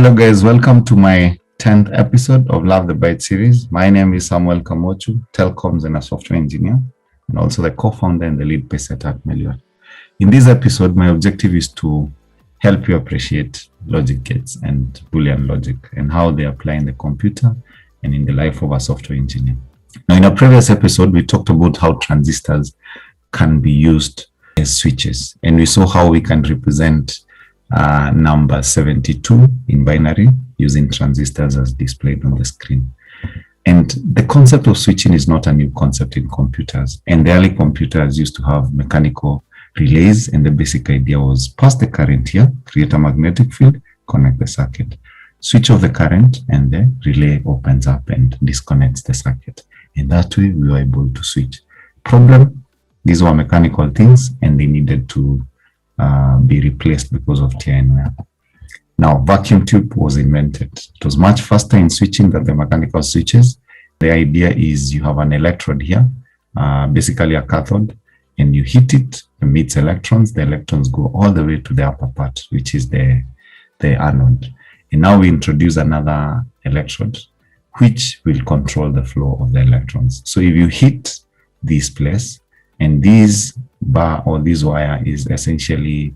Hello guys, welcome to my 10th episode of Love the Byte series. My name is Samuel Kamochu, telecoms and a software engineer, and also the co-founder and the lead paysetter at Melior. In this episode, my objective is to help you appreciate logic gates and Boolean logic and how they apply in the computer and in the life of a software engineer. Now, in a previous episode, we talked about how transistors can be used as switches, and we saw how we can represent number 72 in binary using transistors as displayed on the screen. And the concept of switching is not a new concept in computers. And the early computers used to have mechanical relays, and the basic idea was pass the current here, create a magnetic field, connect the circuit. Switch off the current, and the relay opens up and disconnects the circuit. And that way we were able to switch. Problem, these were mechanical things, and they needed to be replaced because of tear and wear. Now, vacuum tube was invented. It was much faster in switching than the mechanical switches. The idea is you have an electrode here, basically a cathode, and you hit it, emits electrons. The electrons go all the way to the upper part, which is the anode. And now we introduce another electrode, which will control the flow of the electrons. So if you hit this place, and this bar or this wire is essentially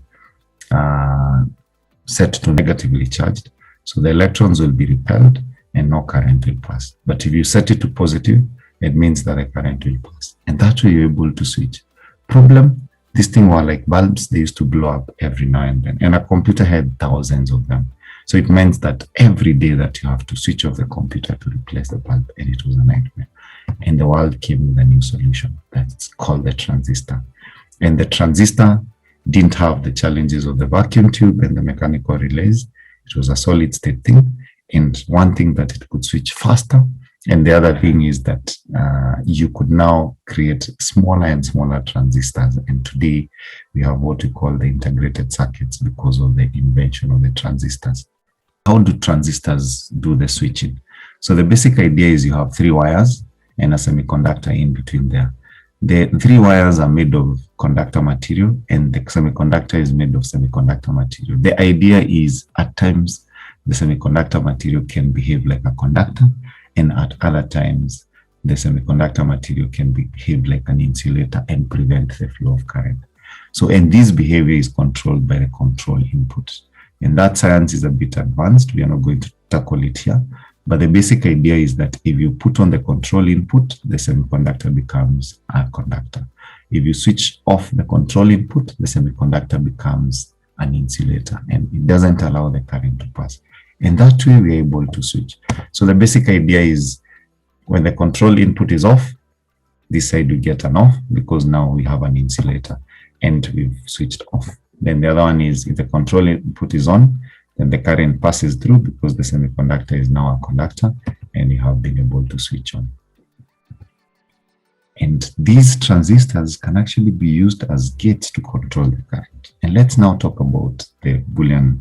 set to negatively charged, so the electrons will be repelled and no current will pass. But if you set it to positive, it means that the current will pass. And that way you're able to switch. Problem, this thing were like bulbs. They used to blow up every now and then. And a computer had thousands of them. So it means that every day that you have to switch off the computer to replace the bulb, and it was a nightmare. And the world came with a new solution that's called the transistor. And the transistor didn't have the challenges of the vacuum tube and the mechanical relays. It was a solid state thing. And one thing that it could switch faster. And the other thing is that you could now create smaller and smaller transistors. And today we have what we call the integrated circuits because of the invention of the transistors. How do transistors do the switching? So the basic idea is you have three wires and a semiconductor in between there. The three wires are made of conductor material, and the semiconductor is made of semiconductor material. The idea is at times the semiconductor material can behave like a conductor, and at other times the semiconductor material can behave like an insulator and prevent the flow of current. So, and this behavior is controlled by the control input. And that science is a bit advanced. We are not going to tackle it here. But the basic idea is that if you put on the control input, the semiconductor becomes a conductor. If you switch off the control input, the semiconductor becomes an insulator, and it doesn't allow the current to pass. And that way we're able to switch. So the basic idea is when the control input is off, this side we get an off because now we have an insulator and we've switched off. Then the other one is if the control input is on, then the current passes through because the semiconductor is now a conductor and you have been able to switch on. And these transistors can actually be used as gates to control the current. And let's now talk about the Boolean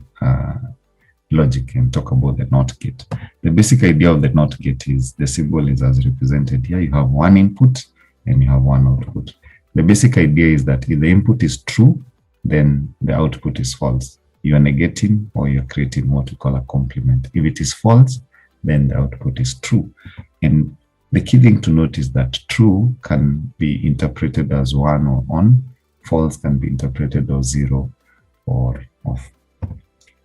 logic and talk about the NOT gate. The basic idea of the NOT gate is the symbol is as represented here. You have one input and you have one output. The basic idea is that if the input is true, then the output is false. You are negating or you're creating what we call a complement. If it is false, then the output is true. And the key thing to note is that true can be interpreted as 1 or on, false can be interpreted as 0 or off.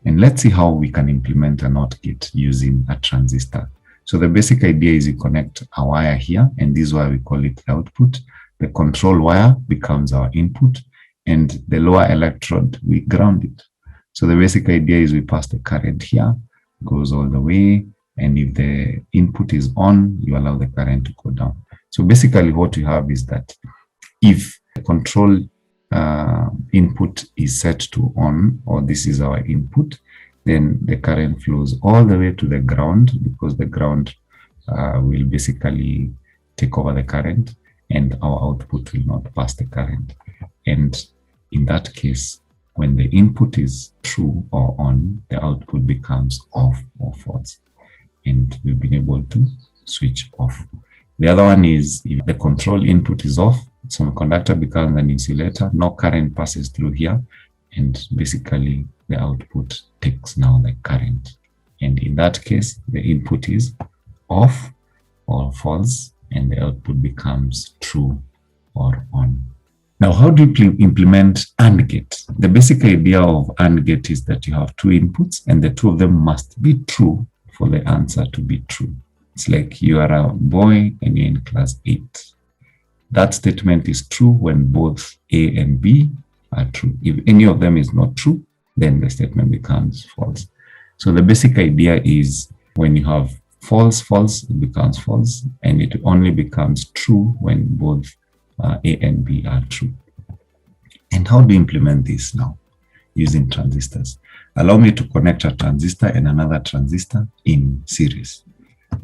And let's see how we can implement a NOT gate using a transistor. So the basic idea is you connect a wire here, and this wire we call it the output. The control wire becomes our input, and the lower electrode, we ground it. So the basic idea is we pass the current here, goes all the way, and if the input is on, you allow the current to go down. So basically what we have is that if the control input is set to on, or this is our input, then the current flows all the way to the ground because the ground will basically take over the current and our output will not pass the current. And in that case, when the input is true or on, the output becomes off or false. And we've been able to switch off. The other one is if the control input is off, semiconductor becomes an insulator, no current passes through here, and basically the output takes now the current that case, the input is off or false, and the output becomes true or on. Now, how do you implement AND gate? The basic idea of AND gate is that you have two inputs, and the two of them must be true for the answer to be true. It's like you are a boy and you're in class 8. That statement is true when both A and B are true. If any of them is not true, then the statement becomes false. So the basic idea is when you have false, false, it becomes false, and it only becomes true when both A and B are true. And how do you implement this now? Using transistors. Allow me to connect a transistor and another transistor in series.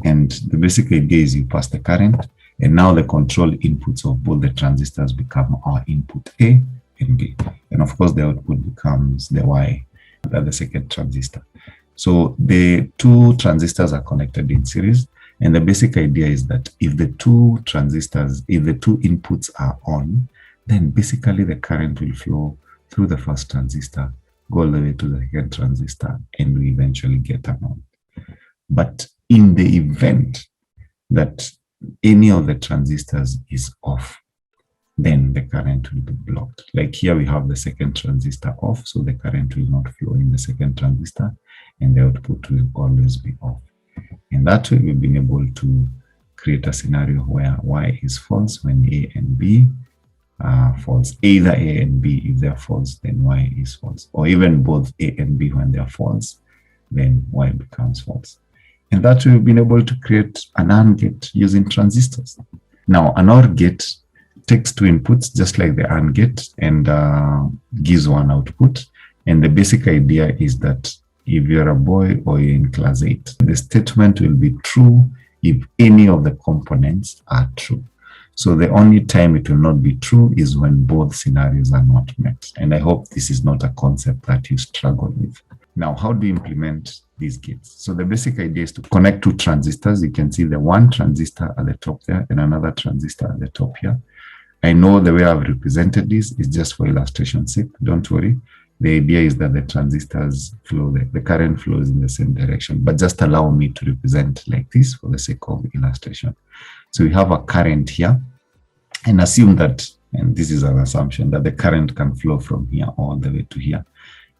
And the basic idea is you pass the current, and now the control inputs of both the transistors become our input A and B. And of course, the output becomes the Y, the second transistor. So the two transistors are connected in series. And the basic idea is that if the two transistors, if the two inputs are on, then basically the current will flow through the first transistor, go all the way to the second transistor, and we eventually get an on. But in the event that any of the transistors is off, then the current will be blocked. Like here we have the second transistor off, so the current will not flow in the second transistor, and the output will always be off. And that way we've been able to create a scenario where Y is false when A and B are false. Either A and B, if they're false, then Y is false. Or even both A and B when they're false, then Y becomes false. And that way we've been able to create an AND gate using transistors. Now, an OR gate takes two inputs, just like the AND gate, and gives one output. And the basic idea is that if you're a boy or you're in class 8, the statement will be true if any of the components are true. So the only time it will not be true is when both scenarios are not met. And I hope this is not a concept that you struggle with. Now, how do you implement these gates? So the basic idea is to connect two transistors. You can see the one transistor at the top there and another transistor at the top here. I know the way I've represented this is just for illustration's sake. Don't worry. The idea is that the transistors flow, the current flows in the same direction, but just allow me to represent like this for the sake of illustration. So we have a current here, and assume that, and this is an assumption, that the current can flow from here all the way to here,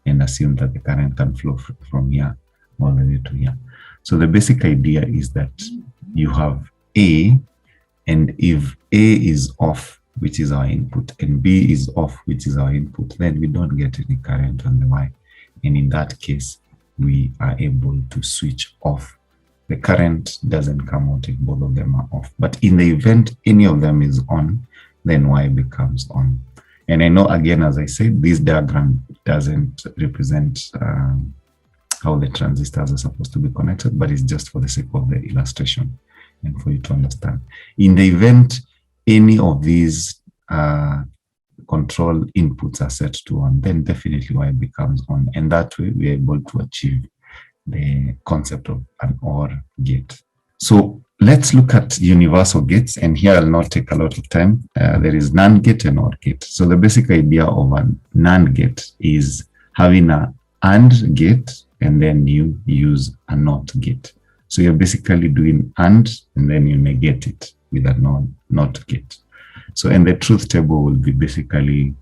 and assume that the current can flow from here all the way to here. So the basic idea is that you have A, and if A is off, which is our input, and B is off, which is our input, then we don't get any current on the Y. And in that case, we are able to switch off. The current doesn't come out if both of them are off. But in the event any of them is on, then Y becomes on. And I know, again, as I said, this diagram doesn't represent how the transistors are supposed to be connected, but it's just for the sake of the illustration and for you to understand. In the event any of these control inputs are set to on, then definitely Y becomes on. And that way we're able to achieve the concept of an OR gate. So let's look at universal gates. And here I'll not take a lot of time. There is NAND gate and OR gate. So the basic idea of a NAND gate is having an AND gate, and then you use a NOT gate. So you're basically doing AND, and then you negate it with a NOT gate. So, and the truth table will be basically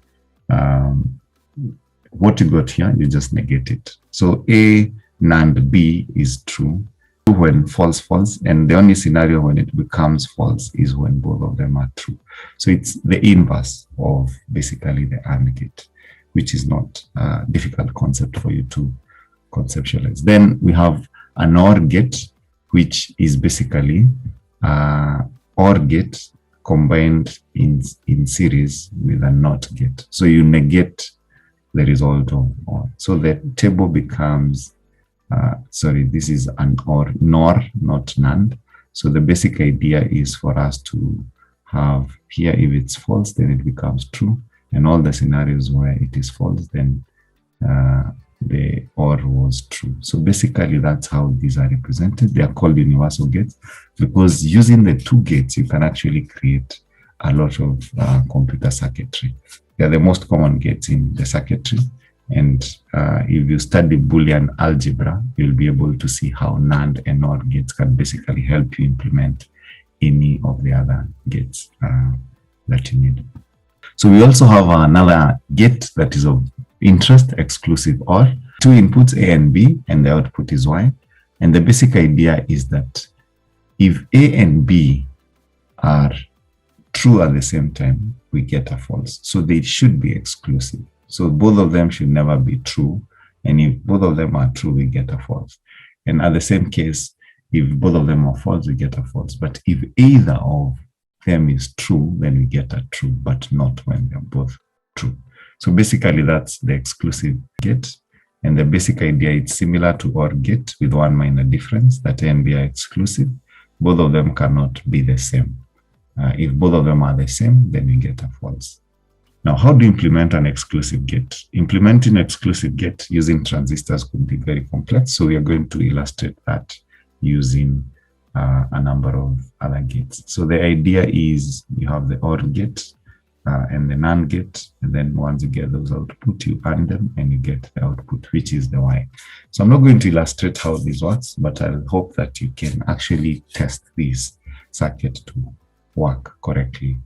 what you got here, you just negate it. So A NAND B is true when false, false, and the only scenario when it becomes false is when both of them are true. So it's the inverse of basically the AND gate, which is not a difficult concept for you to conceptualize. Then we have an OR gate, which is basically OR gate combined in series with a NOT gate. So you negate the result of OR. So the table becomes, this is an OR, NOR, not NAND. So the basic idea is for us to have here, if it's false, then it becomes true. And all the scenarios where it is false, then the OR was true. So basically that's how these are represented. They are called universal gates because using the two gates, you can actually create a lot of computer circuitry. They are the most common gates in the circuitry, And if you study Boolean algebra, you'll be able to see how NAND and NOR gates can basically help you implement any of the other gates that you need. So we also have another gate that is of interest, exclusive OR. Two inputs, A and B, and the output is Y. And the basic idea is that if A and B are true at the same time, we get a false. So they should be exclusive. So both of them should never be true. And if both of them are true, we get a false. And at the same case, if both of them are false, we get a false. But if either of them is true, then we get a true, but not when they're both true. So basically, that's the exclusive gate. And the basic idea is similar to OR gate with one minor difference, that A and B are exclusive. Both of them cannot be the same. If both of them are the same, then we get a false. Now, how do you implement an exclusive gate? Implementing exclusive gate using transistors could be very complex. So we are going to illustrate that using a number of other gates. So the idea is you have the OR gate and the NAND gate, and then once you get those output, you AND them and you get the output, which is the Y. So I'm not going to illustrate how this works, but I hope that you can actually test this circuit to work correctly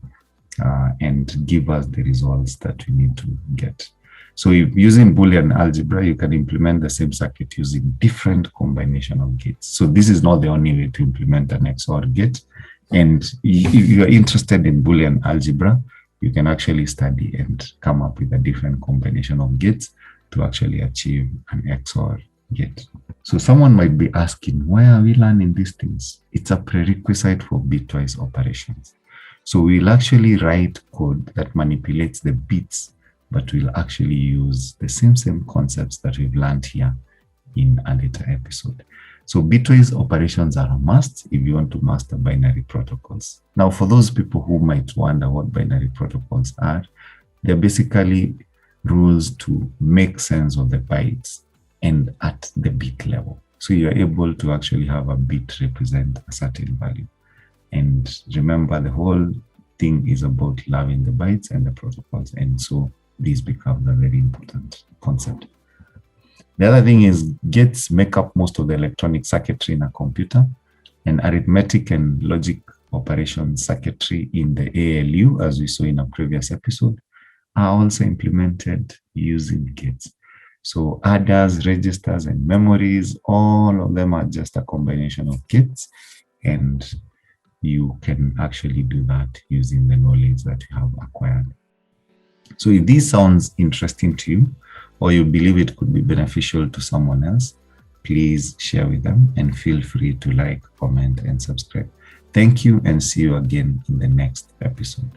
and give us the results that we need to get. So if using Boolean algebra, you can implement the same circuit using different combination of gates. So this is not the only way to implement an XOR gate. And if you are interested in Boolean algebra, you can actually study and come up with a different combination of gates to actually achieve an XOR gate. So someone might be asking, why are we learning these things? It's a prerequisite for bitwise operations. So we'll actually write code that manipulates the bits, but we'll actually use the same concepts that we've learned here in a later episode. So bitwise operations are a must if you want to master binary protocols. Now, for those people who might wonder what binary protocols are, they're basically rules to make sense of the bytes and at the bit level. So you're able to actually have a bit represent a certain value. And remember, the whole thing is about loving the bytes and the protocols. And so these become a very important concept. The other thing is gates make up most of the electronic circuitry in a computer, and arithmetic and logic operation circuitry in the ALU, as we saw in a previous episode, are also implemented using gates. So adders, registers, and memories, all of them are just a combination of gates, and you can actually do that using the knowledge that you have acquired. So if this sounds interesting to you, or you believe it could be beneficial to someone else, please share with them and feel free to like, comment, and subscribe. Thank you, and see you again in the next episode.